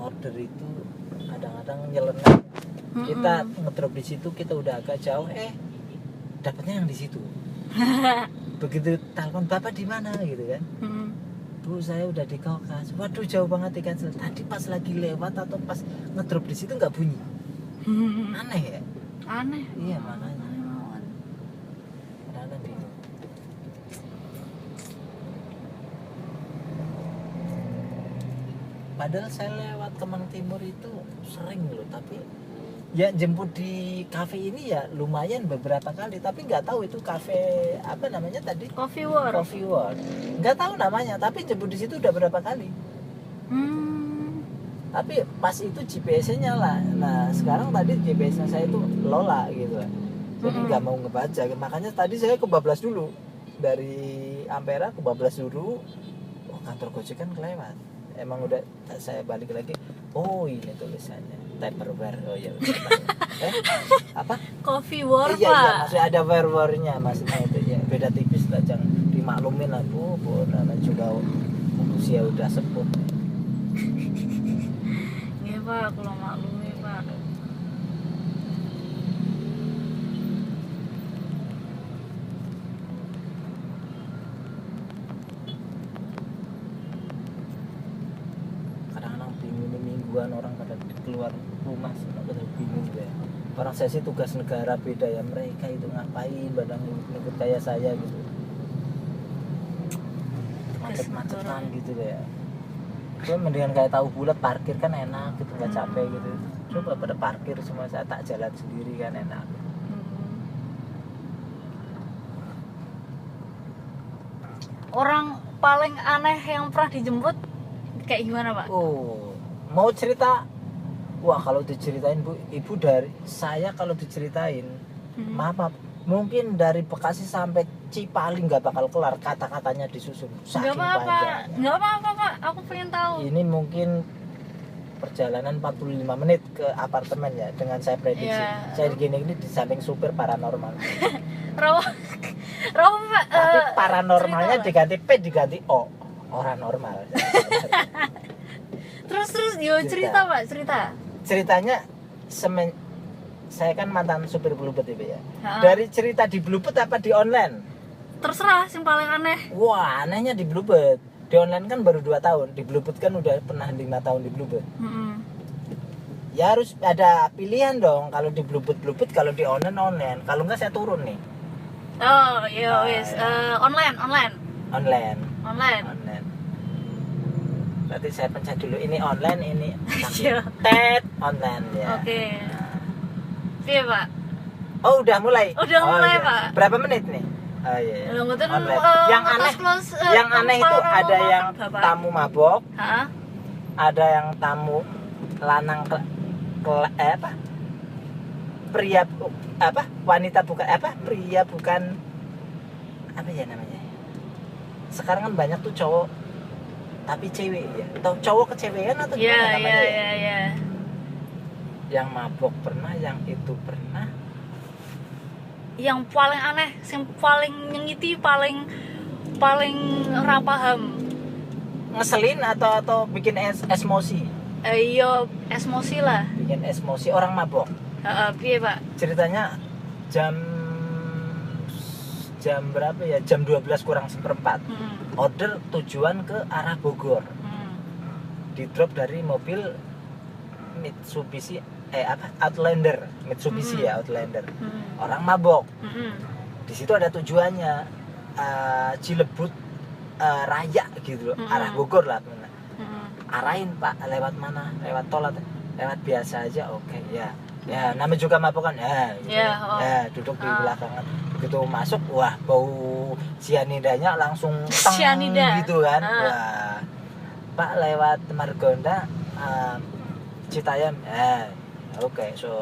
order itu kadang-kadang nyeleneh. Kita ngedrop di situ, kita udah agak jauh, dapatnya yang di situ. Begitu telepon, bapak di mana gitu kan? Bu, saya udah di Kaukas. Waduh, jauh banget ikan. Tadi pas lagi lewat atau pas ngedrop di situ nggak bunyi. Aneh ya? Aneh. Iya, makanya. Kadang-kadang bingung. Padahal saya lewat Kemang Timur itu sering loh, tapi ya jemput di kafe ini ya lumayan beberapa kali, tapi nggak tahu itu kafe apa namanya tadi? Coffee War. Coffee World. Nggak tahu namanya, tapi jemput di situ udah berapa kali. Tapi pas itu GPS-nya lah. Nah, sekarang tadi GPS-nya saya itu Lola gitu. Jadi nggak mau ngebaca. Makanya tadi saya kebablas dulu. Dari Ampera kebablas dulu. Oh, kantor Gojek kan kelewat. Emang udah saya balik lagi. Oh, ini tulisannya Tupperware. Oh ya udah. Apa? Coffee War, iya, Pak. iya, maksudnya ada war-warnya maksudnya itu ya. Beda tipis lah, jangan dimaklumin lah Bu. Namanya juga usia udah sepuh. Iya, Pak, kalau maklum ya, Pak. Kadang-kadang bingung nih, mingguan orang pada keluar rumah semua pada bingung ya. Orang saya sih tugas negara beda ya, mereka itu ngapain badang ngikut kayak saya gitu. Macet-macetan gitu ya. Gue mendingan kayak tahu bulat, parkir kan enak gitu, nggak capek gitu. Coba pada parkir semua, saya tak jalan sendiri kan enak. Orang paling aneh yang pernah dijemput kayak gimana, Pak? Oh, mau cerita? Wah, kalau diceritain Bu, Ibu dari saya kalau diceritain, maaf, mungkin dari Bekasi sampai Cipaling nggak bakal kelar kata-katanya disusun. Nggak apa-apa, nggak apa-apa, Pak. Aku pengen tahu. Ini mungkin perjalanan 45 menit ke apartemen ya, dengan saya prediksi. Yeah. Saya gini di samping supir paranormal. Rawa, Pak. Tapi paranormalnya cerita, diganti P diganti O, orang normal. Terus yo cerita, Pak, cerita. Ceritanya saya kan mantan supir Bluebird itu ya. Ha. Dari cerita di Bluebird apa di online? Terserah, yang paling aneh. Wah, anehnya di Bluebird. Di online kan baru 2 tahun. Di Bluebird kan udah pernah 5 tahun di Bluebird. Ya harus ada pilihan dong. Kalau di Bluebird, kalau di online. Kalau enggak saya turun nih. Oh, iya wis. Online. Online. Berarti saya pencet dulu ini online, ini Iya. tet online ya. Oke. Iya, Pak. Oh, udah mulai. Udah mulai, iya. Pak. Berapa menit nih? Oh iya. Ngetin, Online. Yang aneh, yang aneh itu ada yang tamu mabok, Hah? ada yang tamu lanang pria wanita bukan pria bukan apa ya namanya. Sekarang kan banyak tuh cowok tapi cewek ya. Atau cowok kecewean atau gimana namanya? Iya. Yang mabok pernah, yang itu pernah. Yang paling aneh, yang paling nyengiti, paling ora paham. Ngeselin atau bikin emosi? Iya, emosi lah. Bikin emosi orang mabok. Piye, Pak? Ceritanya jam berapa ya? Jam 12 kurang seperempat. Order tujuan ke arah Bogor. Di drop dari mobil Mitsubishi Outlander. Mitsubishi ya, Outlander. Orang mabok. Di situ ada tujuannya Cilebut Raya gitu loh, arah Bogor lah. Arahin Pak, lewat mana? Lewat tol atau lewat biasa aja? Oke, ya. Ya, namanya juga mabok kan. Gitu. Ya, duduk di belakangan. Begitu masuk, wah bau sianidanya langsung Sianida gitu kan. Wah. Pak lewat Margonda Citayam. Oke, so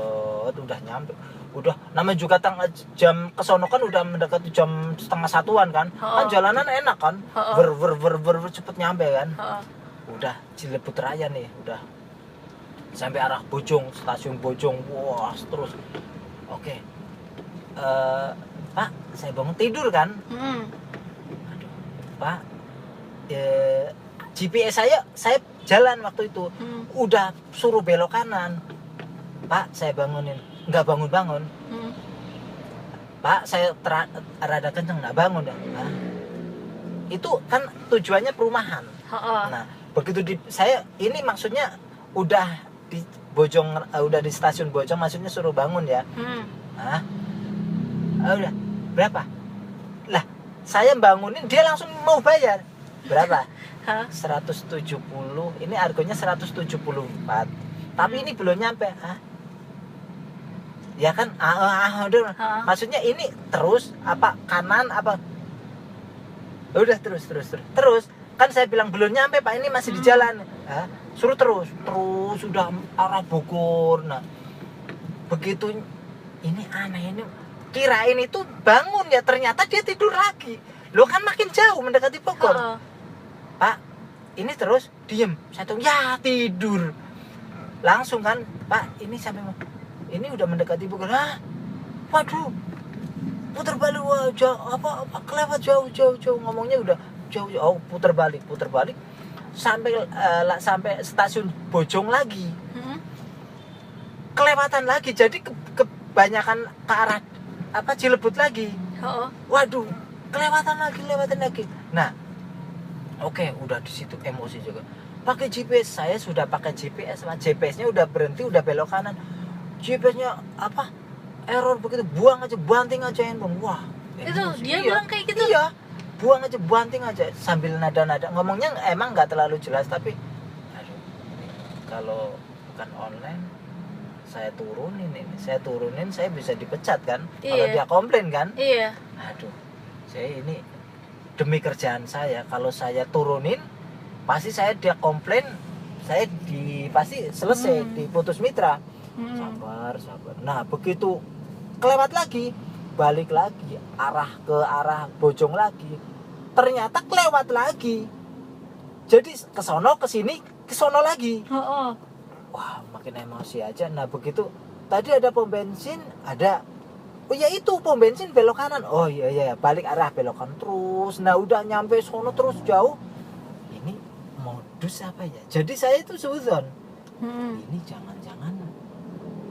udah nyampe. Udah namanya juga jam kesono kan udah mendekati jam 12:30 kan. Kan jalanan enak kan. Ber cepet nyampe kan. Udah Cilebut Raya nih, udah sampai arah Bojong, stasiun Bojong. Wah, terus oke. Pak, saya bangun tidur kan. Aduh, Pak, GPS saya jalan waktu itu. Udah suruh belok kanan. Pak, saya bangunin. Enggak bangun-bangun. Pak, saya rada kenceng enggak bangun ya. Nah, itu kan tujuannya perumahan. Nah, begitu saya ini maksudnya udah di Bojong, udah di stasiun Bojong, maksudnya suruh bangun ya. Nah, udah berapa? Lah, saya bangunin dia langsung mau bayar. Berapa? 170. Ini harganya 174. Tapi ini belum nyampe. Ya kan? Maksudnya ini terus apa kanan apa? Udah terus. Kan saya bilang belum nyampe Pak, ini masih di jalan. Suruh terus sudah arah Bogor. Nah, begitu ini aneh ini. Kirain itu bangun ya, ternyata dia tidur lagi. Loh kan makin jauh mendekati Bogor. Pak, ini terus diem. Saya tuh ya tidur. Langsung kan, Pak, ini sampai ini udah mendekati Bogor. Waduh. Putar balik kelewat jauh. Ngomongnya udah jauh. Oh, putar balik. Sampai stasiun Bojong lagi. Kelewatan lagi. Jadi kebanyakan ke arah Cilebut lagi. Waduh, kelewatan lagi. Nah, oke, udah di situ emosi juga. Pakai GPS, saya sudah pakai GPS, GPS-nya udah berhenti, udah belok kanan. GPS-nya error begitu, banting aja handphone. Wah, itu dia bilang kayak gitu. Iya, buang aja, banting aja sambil nada-nada. Ngomongnya emang nggak terlalu jelas, tapi aduh, kalau bukan online saya turunin saya bisa dipecat kan. Kalau dia komplain kan. Iya. Aduh, saya ini demi kerjaan saya, kalau saya turunin pasti dia komplain, saya pasti selesai diputus mitra. Sabar. Nah, begitu kelewat lagi, balik lagi ke arah Bojong lagi, ternyata kelewat lagi. Jadi kesono kesini kesono lagi. Wah, makin emosi aja. Nah, begitu tadi ada pom bensin, oh ya itu pom bensin belok kanan. Oh iya, balik arah belok kanan terus. Nah, udah nyampe sono terus jauh. Ini modus apa ya? Jadi saya itu suzon. Ini jangan-jangan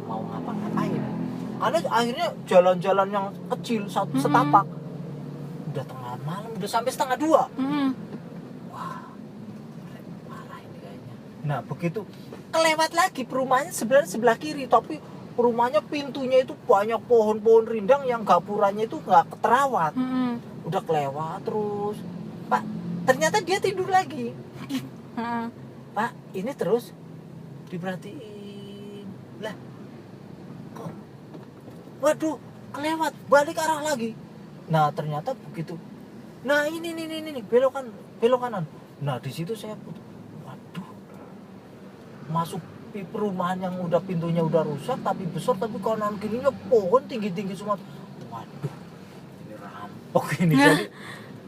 mau ngapa-ngapain. Karena akhirnya jalan-jalan yang kecil setapak. Udah tengah malam, udah sampai 1:30. Wah, parah ini kayaknya. Nah, begitu kelewat lagi, perumahannya sebelah kiri, tapi rumahnya pintunya itu banyak pohon-pohon rindang yang gapurannya itu nggak terawat. Udah kelewat terus. Pak, ternyata dia tidur lagi. Pak, ini terus diperhatiin. Lah, kok waduh, kelewat, balik arah lagi. Nah, ternyata begitu. Nah, ini belok kanan. Nah, di situ saya waduh, masuk perumahan yang udah pintunya udah rusak tapi besar, tapi kanan kirinya pohon tinggi semua. Waduh, ini rampok ini. Jadi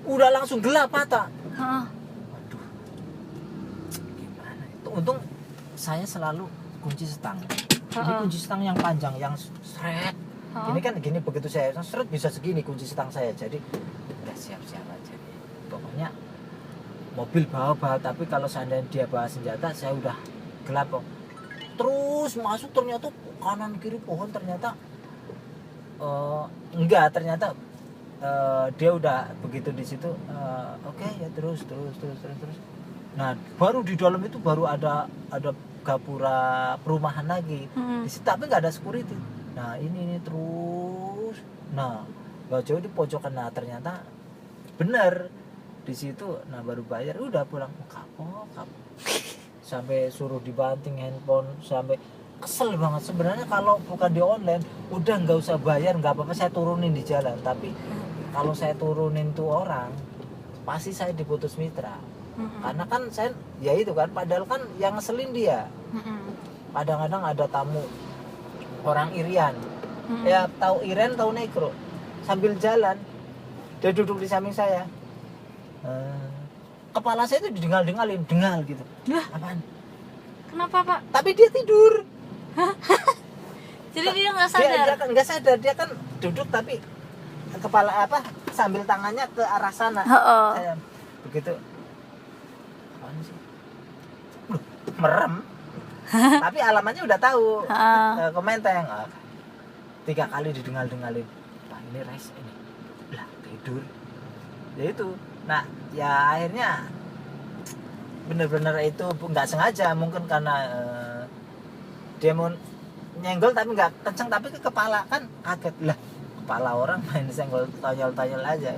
udah langsung gelap mata. Waduh, gimana itu? Untung saya selalu kunci stang. Ini kunci stang yang panjang, yang seret. Ini kan gini, begitu saya seret bisa segini kunci stang saya. Jadi udah siap-siap aja. Pokoknya mobil bawa, tapi kalau seandainya dia bawa senjata, saya udah gelap kok. Terus masuk, ternyata kanan kiri pohon, ternyata enggak, ternyata dia udah begitu di situ. Oke, ya terus. Nah, baru di dalam itu baru ada gapura perumahan lagi. Di situ tapi nggak ada security. Nah, ini terus. Nah, nggak jauh di pojokan. Nah, ternyata benar di situ. Nah, baru bayar, udah pulang. Kapok. Sampai suruh dibanting handphone, sampai kesel banget. Sebenarnya kalau bukan di online udah nggak usah bayar, nggak apa-apa, saya turunin di jalan. Tapi kalau saya turunin tuh orang, pasti saya diputus mitra. Karena kan saya ya itu kan, padahal kan yang ngeselin dia. Kadang-kadang ada tamu orang Irian, ya tahu Iren, tahu Negro, sambil jalan dia duduk di samping saya. Kepala saya itu dengal gitu. Apaan? Kenapa, Pak? Tapi dia tidur. Jadi dia nggak sadar. Dia kan nggak sadar, dia kan duduk tapi kepala sambil tangannya ke arah sana. Saya begitu. mana sih? Merem. Tapi alamatnya udah tahu. Ke Menteng. 3 kali didengal-dengalin. Wah, ini res ini. Lah, tidur. Ya itu. Nah, ya akhirnya bener-bener itu nggak sengaja, mungkin karena dia mau nyenggol tapi nggak kenceng, tapi ke kepala kan kaget lah, kepala orang main senggol tonyol-tonyol aja,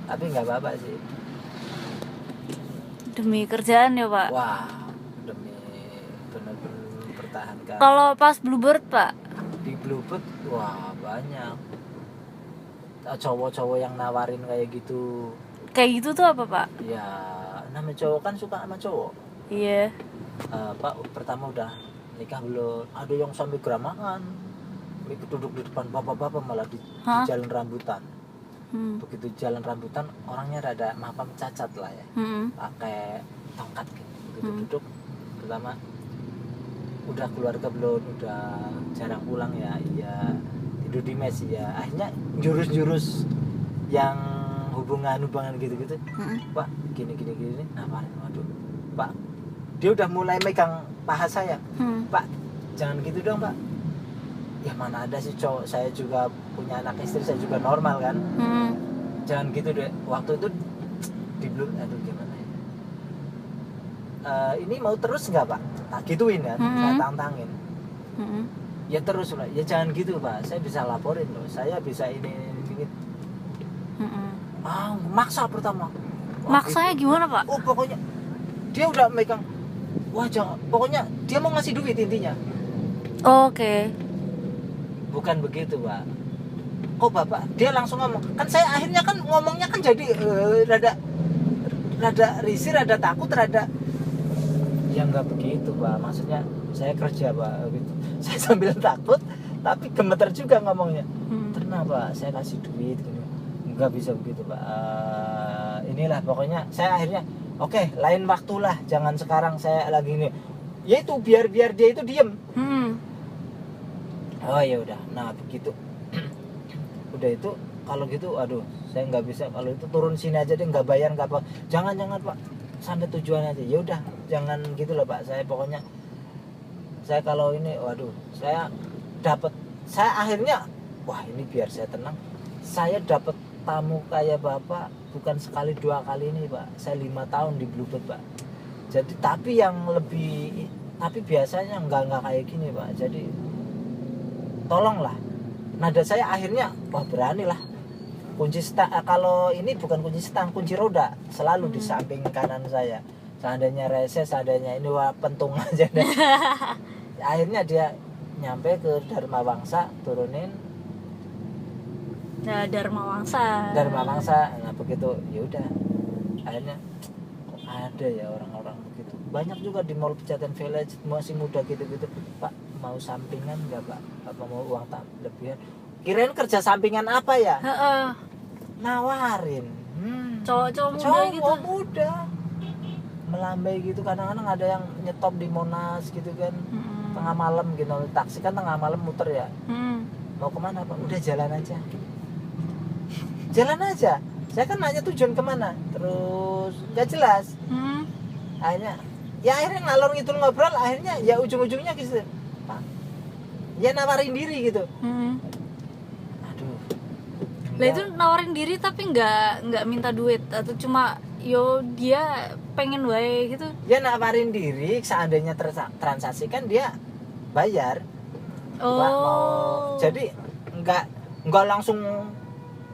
tapi nggak apa-apa sih. Demi kerjaan ya Pak. Wah, demi bener-bener mempertahankan. Kalau pas Bluebird Pak? Di Bluebird, wah banyak cowok-cowok yang nawarin kayak gitu. Kayak gitu tuh apa Pak? Ya, namanya cowok kan suka sama cowok. Iya. Pak, pertama udah nikah belum? Ada yang sampai geramakan, duduk di depan bapak-bapak malah di jalan rambutan. Begitu jalan rambutan, orangnya rada maaf cacat lah ya, pakai tongkat gitu. Begitu duduk, pertama udah keluarga belum? Udah jarang pulang ya, iya tidur di mes ya. Akhirnya jurus-jurus yang hubungan gitu-gitu. Pak, gini nawarin, waduh Pak, dia udah mulai megang paha saya. Pak, jangan gitu dong Pak. Ya mana ada sih cowok, saya juga punya anak istri, saya juga normal kan. Jangan gitu deh. Waktu itu di belum, aduh gimana ya, ini mau terus nggak Pak? Tak gituin kan, saya tantangin. Ya terus lah, ya jangan gitu Pak, saya bisa laporin loh, saya bisa ini. Maksa pertama. Maksanya gitu. Gimana Pak? Oh pokoknya dia udah megang, wah jangan, pokoknya dia mau ngasih duit intinya. Oke. Bukan begitu Pak. Kok Bapak, dia langsung ngomong, kan saya akhirnya kan ngomongnya kan jadi rada risih, rada takut, rada, ya nggak begitu Pak, maksudnya saya kerja Pak gitu. Saya sambil takut tapi gemeter juga ngomongnya. Kenapa saya kasih duit gitu, nggak bisa begitu Pak. Inilah pokoknya saya akhirnya oke, lain waktu lah, jangan sekarang, saya lagi ini, ya itu biar dia itu diem. Oh ya udah, nah begitu. Udah itu, kalau gitu aduh saya nggak bisa, kalau itu turun sini aja deh, nggak bayar nggak apa, jangan Pak, sampai tujuan aja. Ya udah, jangan gitu loh Pak, saya pokoknya, saya kalau ini waduh, saya akhirnya, wah ini biar saya tenang, saya dapat tamu kayak Bapak bukan sekali 2 kali ini Pak, saya 5 tahun di Bluebird Pak. Jadi tapi yang lebih, tapi biasanya nggak kayak gini Pak. Jadi tolonglah. Nada saya akhirnya, wah berani lah. Kunci kalau ini bukan kunci stang, kunci roda selalu di samping kanan saya. Seandainya reses, seandainya ini wah pentung aja deh. Akhirnya dia nyampe ke Dharma Wangsa, turunin. Nah, Dharma Wangsa. Nah begitu, ya udah. Akhirnya kok ada ya orang-orang begitu. Banyak juga di Mall Pejaten Village, masih muda gitu-gitu. Pak, mau sampingan nggak Pak? Apa mau uang lebihan? Kirain kerja sampingan apa ya? Nawarin. Cowok gitu. Muda. Melambai gitu, kadang-kadang ada yang nyetop di Monas gitu kan. Tengah malam gitu, taksi kan tengah malam muter ya. Mau kemana Pak? Udah jalan aja. Saya kan nanya tujuan kemana, terus nggak jelas. Akhirnya ngalor ngidul ngobrol, akhirnya ya ujung-ujungnya gitu Pak, ya nawarin diri gitu. Aduh, lah itu nawarin diri tapi nggak minta duit atau cuma dia pengen wae gitu? Ya nawarin diri, seandainya transaksi kan dia bayar. Jadi nggak langsung.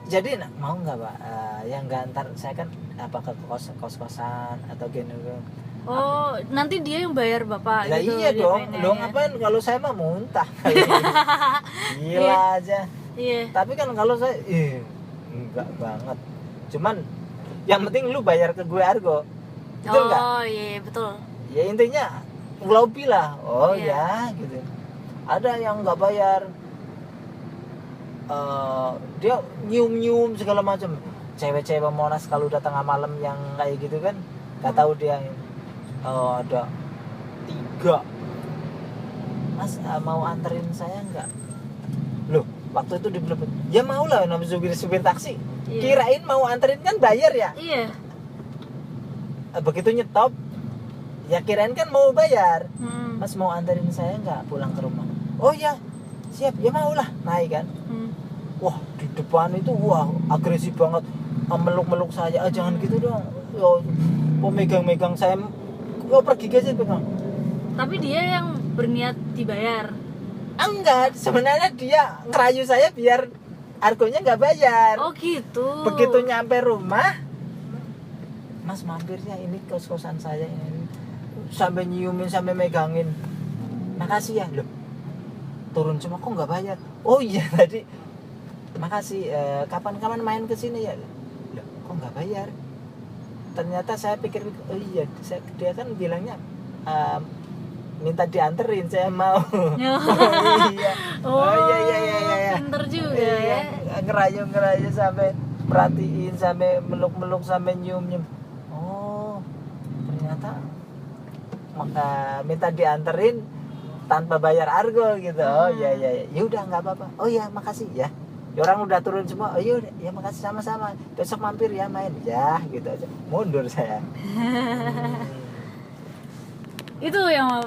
Jadi mau nggak Pak? Ya nggak, ntar saya kan apa ke kos-kosan atau gini. Nanti dia yang bayar Bapak lah gitu. Iya dong, lo ngapain, kalau saya mah muntah. Gila aja. Iya. Tapi kan kalau saya, enggak banget. Cuman yang penting lu bayar ke gue argo. Itu enggak? Iya betul. Ya intinya lobby lah. Ya gitu. Ada yang nggak bayar. Dia nyium segala macam. Cewek-cewek Monas kalau udah tengah malam yang kayak gitu kan, nggak tahu dia. Ada 3. Mas, mau anterin saya nggak? Loh, waktu itu di Bluebird, ya mau lah, namanya supir taksi. Kirain mau anterin kan bayar ya. Iya. Begitu nyetop, Ya kirain kan mau bayar. Hmm. Mas mau anterin saya nggak pulang ke rumah? Oh ya, siap. Ya mau lah, naik kan. Hmm. Wah, di depan itu wah agresif banget. Meluk-meluk saya. Ah, jangan gitu dong. Yo, megang-megang saya. Yo pergi aja pegang. Tapi dia yang berniat dibayar. Enggak, sebenarnya dia ngerayu saya biar argonya nggak bayar. Oh gitu. Begitu nyampe rumah, Mas mampirnya ini kos-kosan saya ini. Sampai nyiumin, sampai megangin. Makasih ya, loh. Turun cuma kok nggak bayar. Oh iya tadi. Makasih, kapan-kapan main ke sini ya. Loh, kok nggak bayar? Ternyata saya pikir, oh iya, dia kan bilangnya minta dianterin, saya mau. Oh iya. Oh iya. pinter juga Iya, ya. ngerayu sampai perhatiin, sampai meluk-meluk, sampai nyium-nyium. Oh, ternyata maka minta dianterin tanpa bayar argo gitu. Oh iya. Ya udah nggak apa-apa. Oh iya, makasih ya. Ya orang udah turun semua. Oh iya, ya makasih sama-sama. Besok mampir ya main. Ya, gitu aja. Mundur saya. Itu yang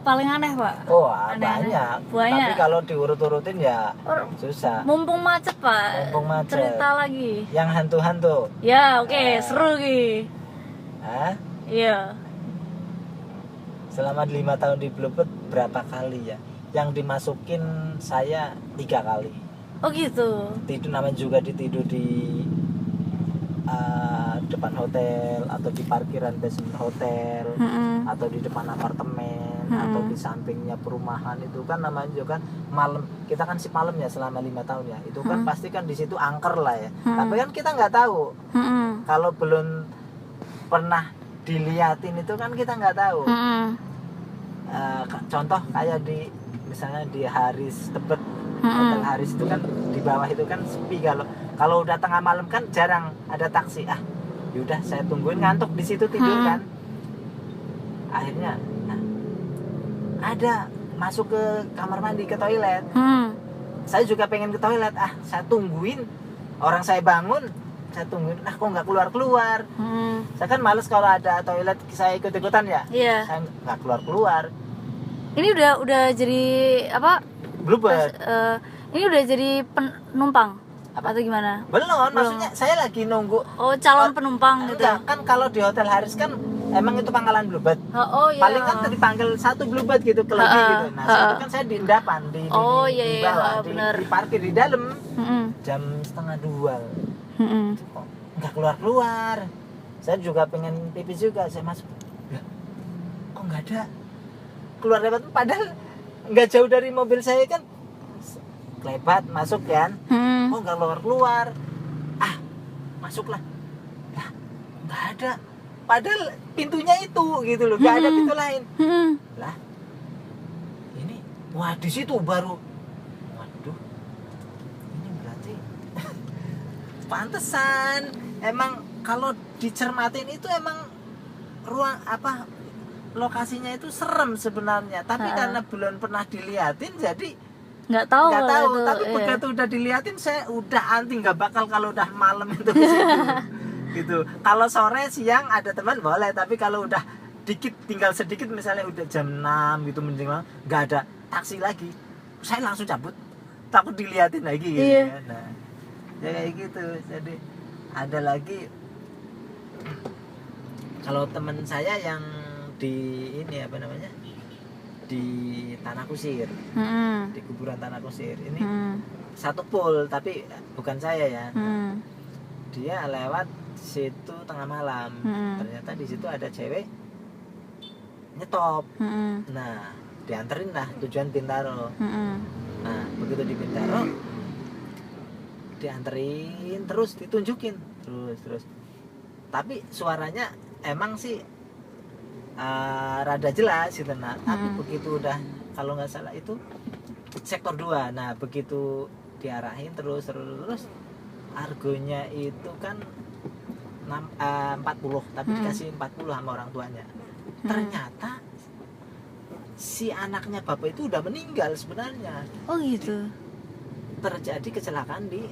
paling aneh, Pak. Oh, Aneh-aneh. banyak. Banyak. Tapi kalau diurut-urutin ya susah. Mumpung macet, Pak. Mumpung macet. Cerita lagi. Yang hantu-hantu. Ya, oke, seru Ki. Hah? Iya. Selama 5 tahun di Bluebird berapa kali ya? Yang dimasukin saya 3 kali. Oh gitu. Tidur namanya juga ditidur di depan hotel atau di parkiran basement hotel atau di depan apartemen atau di sampingnya perumahan, itu kan namanya juga kan malam, kita kan sip malam ya selama 5 tahun ya, itu kan pasti kan di situ angker lah ya. Tapi kan kita nggak tahu kalau belum pernah diliatin, itu kan kita nggak tahu. Contoh kayak di misalnya di Haris Tebet, Hotel Haris itu kan di bawah itu kan sepi, kalau udah tengah malam kan jarang ada taksi. Yaudah saya tungguin, ngantuk di situ tidur kan. Akhirnya ada masuk ke kamar mandi, ke toilet. Saya juga pengen ke toilet, saya tungguin, orang saya bangun, saya tungguin, kok nggak keluar. Saya kan males kalau ada toilet saya ikut-ikutan ya. Iya. Saya nggak keluar. Ini udah jadi apa? Bluebird. Ini udah jadi penumpang Apa? atau gimana? Belum, maksudnya saya lagi nunggu. Oh, calon penumpang gitu. Enggak, kan kalau di Hotel Haris kan emang itu pangkalan Bluebird. Oh iya. Paling kan dipanggil satu Bluebird gitu, kelebih gitu. Nah, itu kan saya di endapan di Oh, di iya, bawah, bener. di parkir di dalam. Jam 1:30. Kok nggak keluar. Saya juga pengen pipis juga, saya masuk. Lah, kok nggak ada? Keluar lewat, padahal nggak jauh dari mobil saya kan. Lebat masuk kan. Oh, nggak keluar. Masuklah. Lah, nggak ada. Padahal pintunya itu gitu loh, nggak ada pintu lain. Lah, ini, wah di situ baru, waduh, ini berarti pantesan. Emang kalau dicermatin itu emang ruang apa, lokasinya itu serem sebenarnya. Tapi karena belum pernah diliatin, jadi nggak tahu. Itu, tapi begitu udah diliatin, saya udah anti, nggak bakal kalau udah malam itu ke situ. Gitu. Kalau sore siang ada teman boleh, tapi kalau udah tinggal sedikit, misalnya udah jam 6 gitu menjelang, nggak ada taksi lagi, saya langsung cabut, takut diliatin lagi gitu. Iya. Nah, ya kayak gitu. Jadi ada lagi kalau teman saya yang di ini apa namanya, di Tanah Kusir, di kuburan Tanah Kusir ini, satu pool tapi bukan saya ya. Dia lewat situ tengah malam, ternyata di situ ada cewek nyetop. Nah, dianterin lah tujuan Bintaro. Nah, begitu di Bintaro dianterin, terus ditunjukin terus. Tapi suaranya emang sih rada jelas gitu. Nah, tapi begitu udah, kalau nggak salah itu sektor 2. Nah, begitu diarahin terus argonya itu kan 40, tapi dikasih 40 sama orang tuanya. Ternyata si anaknya bapak itu udah meninggal sebenarnya. Oh gitu. Terjadi kecelakaan di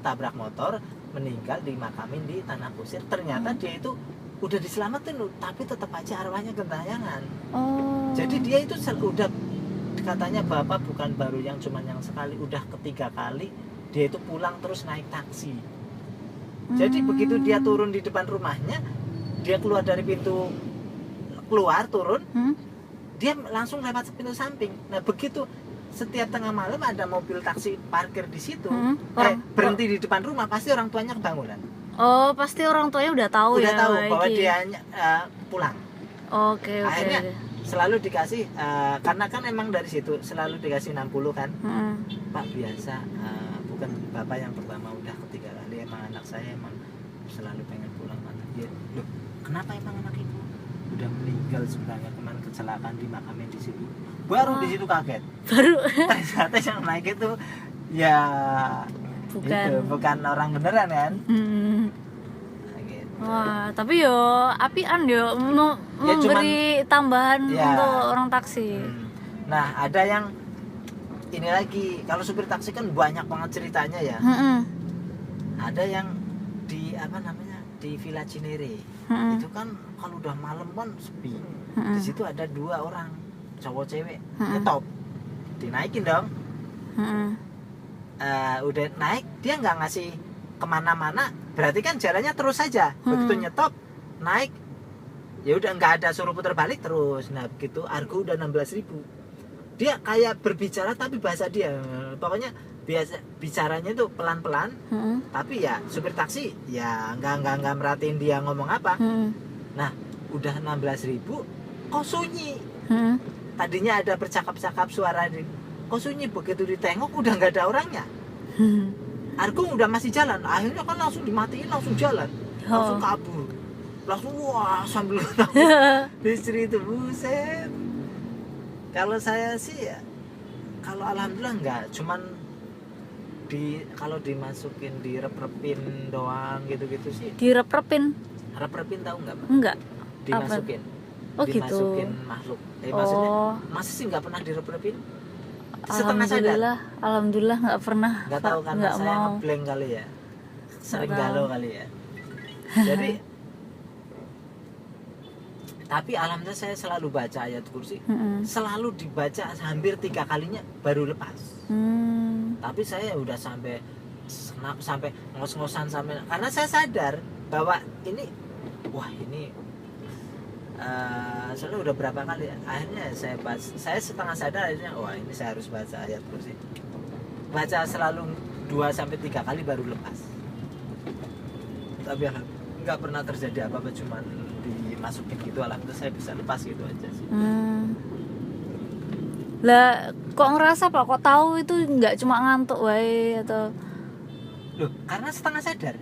tabrak motor, meninggal, dimakamin di Tanah Kusir. Ternyata dia itu udah diselamatin loh, tapi tetap aja arwahnya gentayangan. Oh. Jadi dia itu udah katanya bapak bukan baru yang cuman yang sekali, udah ketiga kali dia itu pulang terus naik taksi. Jadi begitu dia turun di depan rumahnya, dia keluar dari pintu keluar turun, dia langsung lewat pintu samping. Nah begitu setiap tengah malam ada mobil taksi parkir di situ, berhenti di depan rumah, pasti orang tuanya kebangunan. Oh, pasti orang tuanya udah tahu udah ya. tahu bahwa dia pulang. Oke. Akhirnya selalu dikasih karena kan emang dari situ selalu dikasih 60 kan. Pak biasa bukan bapak yang pertama, udah ketiga kali, emang anak saya emang selalu pengen pulang. Ya, loh, kenapa emang anak ibu udah meninggal sebenarnya, kemarin kecelakaan dimakamin di situ. Baru di situ kaget. Baru ternyata yang naik itu ya bukan orang beneran kan. Gitu. Wah, tapi yo apian yo memberi tambahan untuk orang taksi. Nah, ada yang ini lagi, kalau supir taksi kan banyak banget ceritanya ya. Ada yang di apa namanya, di Villa Cinere. Itu kan kalau udah malam kan sepi. Di situ ada 2 orang cowok cewek ngetop, dinaikin dong. Udah naik, dia nggak ngasih kemana-mana, berarti kan jalannya terus saja. Begitu nyetop naik, ya udah nggak ada suruh putar balik terus. Nah begitu argo udah 16.000, dia kayak berbicara tapi bahasa dia, pokoknya biasa bicaranya itu pelan-pelan. Tapi ya supir taksi ya nggak merhatiin dia ngomong apa. Nah udah 16.000 kok sunyi. Tadinya ada bercakap-cakap suara, kok sunyi. Begitu ditengok udah nggak ada orangnya. Argo udah masih jalan, akhirnya kan langsung dimatiin, langsung jalan, langsung kabur, langsung wah sambil istri itu buset. Kalau saya sih ya, kalau alhamdulillah nggak, cuman kalau dimasukin direp-repin doang gitu-gitu sih. Direp-repin? Rep-repin tahu nggak? Enggak. Dimasukin. Oh dimasukin gitu. Makhluk. Maksudnya masih sih nggak pernah direp-repin? Setengah sadar. Alhamdulillah nggak pernah. Nggak tahu karena saya ngeblank kali ya, sering galau kali ya. Jadi tapi alhamdulillah saya selalu baca ayat kursi, selalu dibaca hampir 3 kalinya baru lepas. Tapi saya udah sampai ngos-ngosan sampai, karena saya sadar bahwa ini soalnya udah berapa kali, akhirnya saya setengah sadar, akhirnya ini saya harus baca ayat kursi. Baca selalu 2-3 kali baru lepas. Tapi nggak pernah terjadi apa-apa, cuman dimasukin gitu, alhamdulillah saya bisa lepas gitu aja sih. Lah kok ngerasa Pak, kok tahu itu nggak cuma ngantuk wae atau? Loh, karena setengah sadar.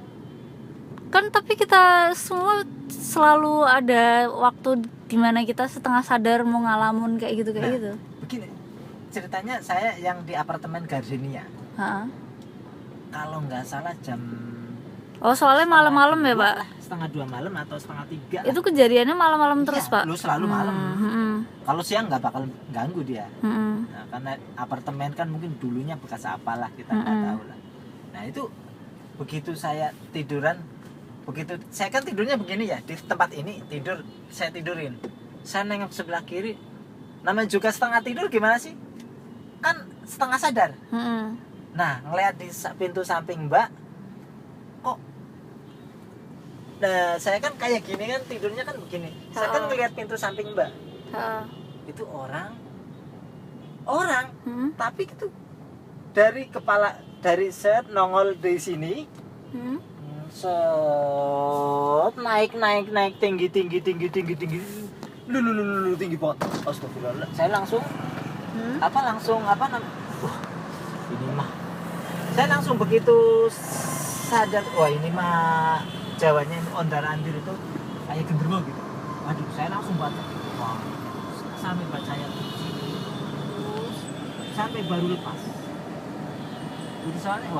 Kan tapi kita semua selalu ada waktu dimana kita setengah sadar mau ngalamun kayak gitu gitu. Begini ceritanya, saya yang di apartemen Gardenia. Kalau nggak salah jam, soalnya malam-malam ya Pak? 2:30 malam atau 2:30. Itu kejadiannya malam-malam terus Pak? Lu selalu malam. Kalau siang nggak bakal ganggu dia. Nah, karena apartemen kan mungkin dulunya bekas apalah, kita nggak tahu lah. Nah itu begitu saya tiduran, begitu saya kan tidurnya begini ya, di tempat ini tidur, saya tidurin, saya nengok sebelah kiri, namanya juga setengah tidur gimana sih, kan setengah sadar. Nah ngeliat di pintu samping Mbak, kok saya kan kayak gini kan, tidurnya kan begini, saya kan ngeliat pintu samping Mbak, itu orang tapi itu dari kepala, dari set nongol di sini, naik tinggi lu tinggi banget. Astagfirullah. Saya langsung ini mah. Saya langsung begitu sadar, ini mah Jawanya ondar-andir itu kayak genderuwo gitu. Waduh, saya langsung baca. Sampai baca ayat terus sampai baru lepas. Jadi soalnya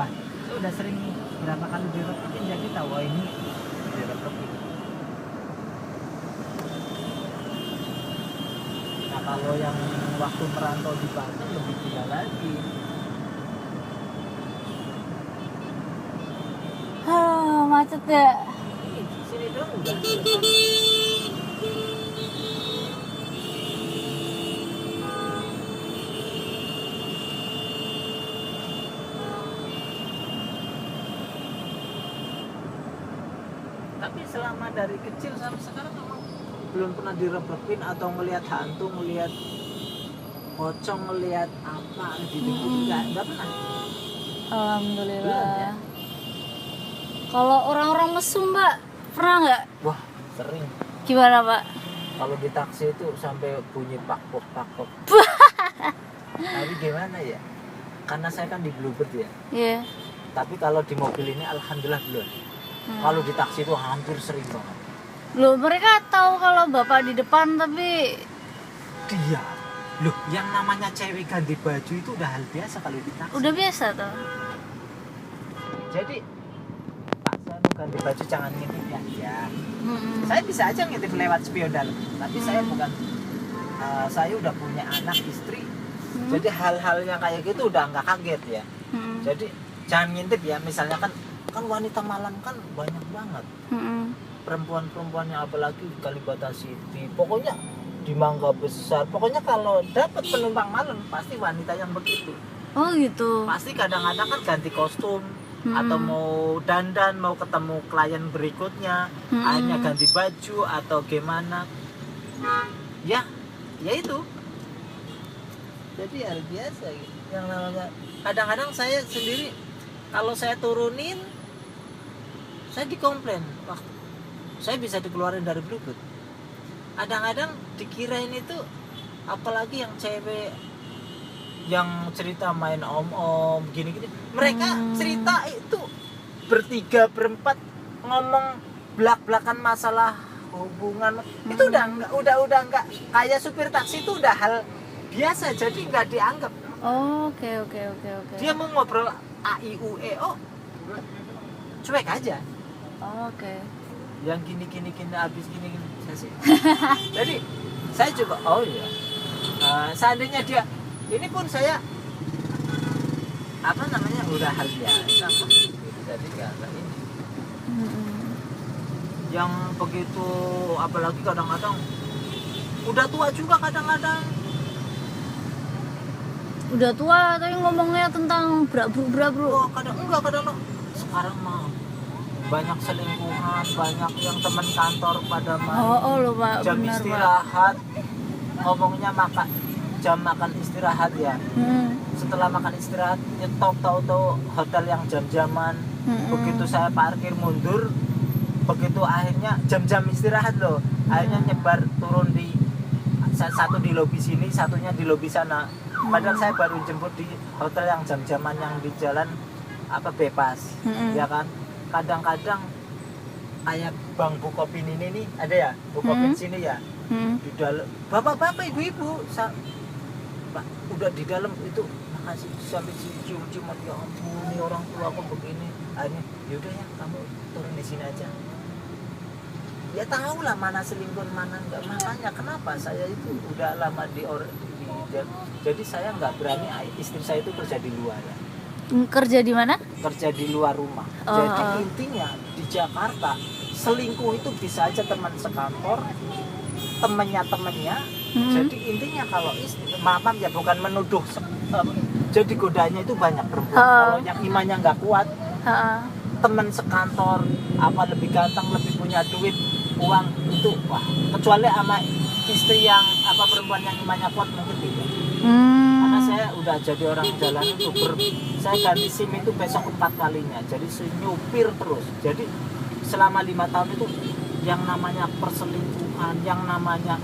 saya udah sering berapa kali direpin, jadi tahu ini direpin. Nah kalau yang waktu merantau di Banten lebih gila lagi. Macet ya. Sini dong udah selesai. selama dari kecil sampai sekarang memang belum pernah direbekin atau ngelihat hantu, ngelihat pocong, ngelihat apa gitu. Enggak pernah. Alhamdulillah. Belum ya? Kalau orang-orang mesum Mbak, pernah nggak? Wah, sering. Gimana Pak? Kalau di taksi itu sampai bunyi pakpok. Tapi gimana ya? Karena saya kan di Bluebird ya. Iya. Tapi kalau di mobil ini alhamdulillah belum. Kalau di taksi itu hampir sering banget. Loh, mereka tahu kalau Bapak di depan tapi Dia. Loh, yang namanya cewek ganti baju itu udah hal biasa kalau di taksi. udah biasa tuh. Jadi Pak, saya mau ganti baju jangan ngintip ya. Saya bisa aja ngintip lewat spion dalam. Tapi saya bukan saya udah punya anak, istri. Jadi hal-hal yang kayak gitu udah nggak kaget ya. Jadi jangan ngintip ya. Misalnya kan wanita malam kan banyak banget. Perempuan-perempuan yang apalagi di Kalibata City. Pokoknya di Mangga Besar. Pokoknya kalau dapat penumpang malam pasti wanita yang begitu. Oh gitu. Pasti kadang-kadang kan ganti kostum atau mau dandan, mau ketemu klien berikutnya, akhirnya ganti baju atau gimana. Ya itu. Jadi hal biasa gitu. Yang namanya kadang-kadang saya sendiri kalau saya turunin saya dikomplain. Wah, saya bisa dikeluarin dari Bluebird. Kadang-kadang dikirain itu apalagi yang cewek yang cerita main om-om gini-gini. Mereka cerita itu bertiga berempat ngomong belak-belakan masalah hubungan. Itu udah enggak kayak supir taksi itu udah hal biasa, jadi nggak dianggap. Oh, oke. Dia mau ngobrol a i u e o cuek aja. Oh, oke. Yang gini habis gini saya sih. Jadi saya juga seandainya dia ini pun saya udah hal biasa gitu. Jadi nggak ini. Yang begitu apalagi kadang-kadang udah tua juga kadang-kadang. Udah tua tapi ngomongnya tentang bra-bru. Oh, kadang sekarang mah banyak selingkuhan, banyak yang teman kantor pada loh Pak, jam benar istirahat, ngomongnya jam makan istirahat ya. Setelah makan istirahat nyetop tahu-tahu hotel yang jam-jaman. Begitu saya parkir mundur, begitu akhirnya jam-jam istirahat loh, akhirnya nyebar turun di satu di lobi sini, satunya di lobi sana. Padahal saya baru jemput di hotel yang jam-jaman yang di jalan bebas, ya kan. Kadang-kadang kayak Bang Bukopin ini nih ada ya, Bukopin sini ya. Di dalam bapak-bapak ibu-ibu Pak, udah di dalam itu makasih sampai cium-cium, ya ampun ini orang tua aku begini. Akhirnya yaudah ya kamu turun di sini aja. Ya tahu lah mana selingkuh mana enggak. Makanya kenapa saya itu udah lama jadi saya nggak berani istri saya itu kerja di luar ya. Kerja di mana? Kerja di luar rumah. Jadi intinya di Jakarta selingkuh itu bisa aja teman sekantor, temennya. Jadi intinya kalau istri, maaf ya bukan menuduh. Jadi godanya itu banyak perempuan. Kalau yang imannya nggak kuat, teman sekantor lebih ganteng, lebih punya duit, uang itu wah. Kecuali sama istri yang perempuan yang imannya kuat mungkin tidak. Karena saya udah jadi orang jalan itu saya ganti SIM itu besok 4 kalinya, jadi nyupir terus. Jadi selama 5 tahun itu yang namanya perselingkuhan, yang namanya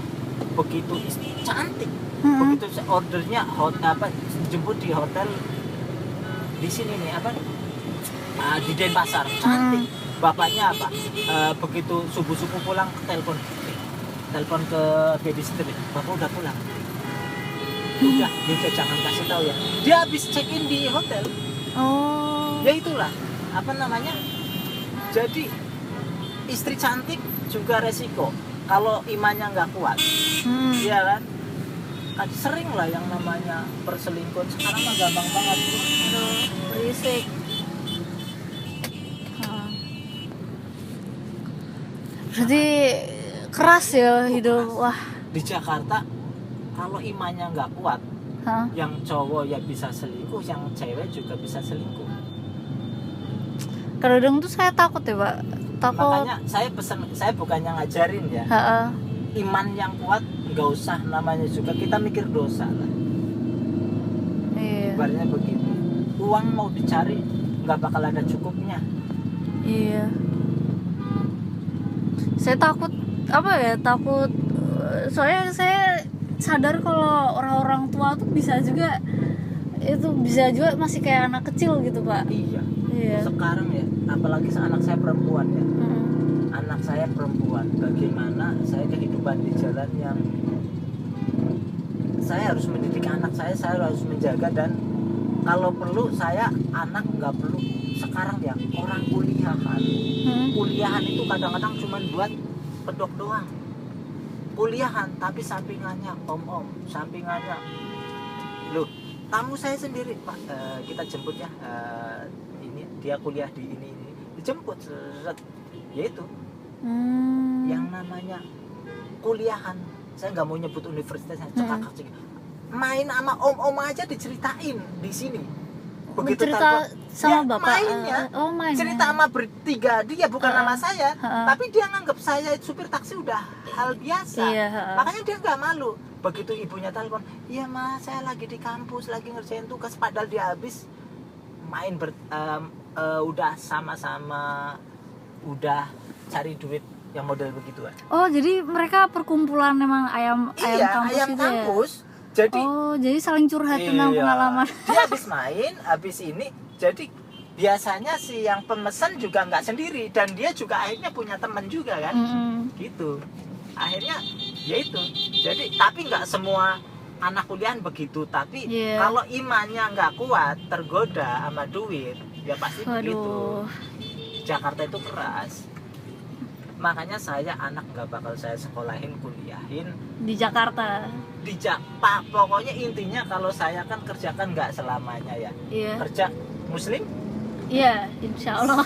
begitu istri cantik, begitu ordernya jemput di hotel di sini nih di Denpasar cantik, bapaknya begitu subuh pulang telepon ke babysitter, bapak udah pulang. Udah jangan kasih tahu ya. Dia habis check in di hotel. Ya itulah jadi istri cantik juga resiko kalau imannya nggak kuat. Iya kan? Sering lah yang namanya perselingkuhan sekarang mah gampang banget. Berisik. Berarti keras ya hidup. Wah. Di Jakarta kalau imannya nggak kuat, yang cowok ya bisa selingkuh, yang cewek juga bisa selingkuh. Kadang tuh saya takut ya Pak, takut. Makanya saya bukannya ngajarin ya. Heeh. Iman yang kuat nggak usah namanya juga kita mikir dosa lah. Iya. Ibaratnya begitu. Uang mau dicari nggak bakal ada cukupnya. Iya. Saya takut apa ya? Takut soalnya saya sadar kalau orang-orang tua tuh bisa juga masih kayak anak kecil gitu, Pak. Iya. Iya. Sekarang ya, apalagi anak saya perempuan ya. Anak saya perempuan, bagaimana saya kehidupan di jalan yang saya harus mendidik anak saya harus menjaga, dan kalau perlu saya anak nggak perlu sekarang ya orang kuliahan itu kadang-kadang cuma buat pedok doang, kuliahan tapi sampingannya sampingannya loh, tamu saya sendiri Pak, kita jemput ya, ini dia kuliah di ini dijemput yaitu yang namanya kuliahan. Saya nggak mau nyebut universitasnya, cekak main sama om aja diceritain di sini. Begitu cerita sama ya, bapak mainnya cerita sama bertiga, dia bukan nama saya, tapi dia nganggap saya supir taksi udah hal biasa. Makanya dia nggak malu. Begitu ibunya telepon, iya mas saya lagi di kampus lagi ngerjain tugas, padahal dia habis main udah sama-sama udah cari duit yang model begituan. Oh, jadi mereka perkumpulan memang ayam kampus ayam gitu kampus. Ya? Jadi saling curhat tentang pengalaman. Dia habis main, habis ini, jadi biasanya si yang pemesan juga nggak sendiri, dan dia juga akhirnya punya teman juga kan, gitu. Akhirnya ya itu. Jadi tapi nggak semua anak kuliahan begitu, tapi kalau imannya nggak kuat, tergoda sama duit, ya pasti begitu. Jakarta itu keras. Makanya saya anak nggak bakal saya sekolahin, kuliahin di Jakarta. Pokoknya intinya kalau saya kan kerjakan nggak selamanya ya. Kerja muslim? Iya, insya Allah.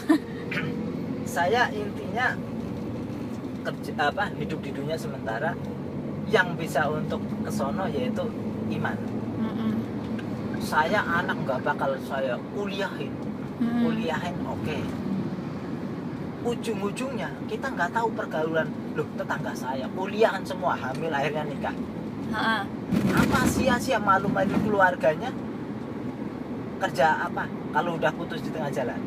Saya intinya kerja hidup di dunia sementara, yang bisa untuk kesono yaitu iman. Saya anak nggak bakal saya kuliahin, oke. Ujung-ujungnya kita nggak tahu pergaulan. Loh, tetangga saya kuliahan semua, hamil akhirnya nikah. Apa sia-sia malu-malu keluarganya? Kerja apa kalau udah putus di tengah jalan?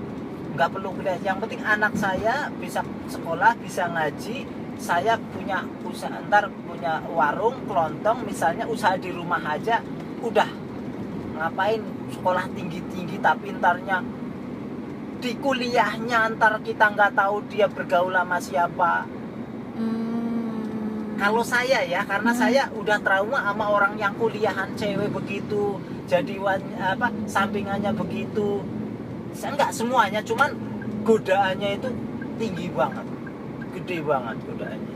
Nggak perlu kuliah, yang penting anak saya bisa sekolah, bisa ngaji. Saya punya usaha, ntar punya warung kelontong misalnya, usaha di rumah aja udah. Ngapain sekolah tinggi-tinggi tapi ntarnya di kuliahnya antar kita nggak tahu dia bergaul sama siapa. Kalau saya ya, karena saya udah trauma sama orang yang kuliahan cewek begitu, jadi sampingannya begitu. Saya nggak semuanya, cuman godaannya itu tinggi banget, gede banget godaannya.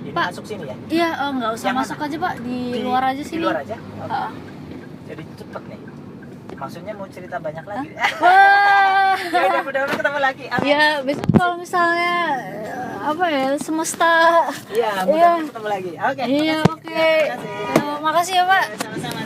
Ini Pak, masuk sini ya? Iya, nggak usah yang masuk mana? Aja Pak, di luar aja sini. Di luar aja? Okay. Jadi cepet nih. Maksudnya mau cerita banyak lagi. Wah. Ya udah, mudah-mudahan ketemu lagi. Amin. Ya, besok kalau misalnya semesta. Iya, mudah-mudahan ketemu lagi. Oke. Iya, oke. Ya, makasih ya, Pak. Sama-sama.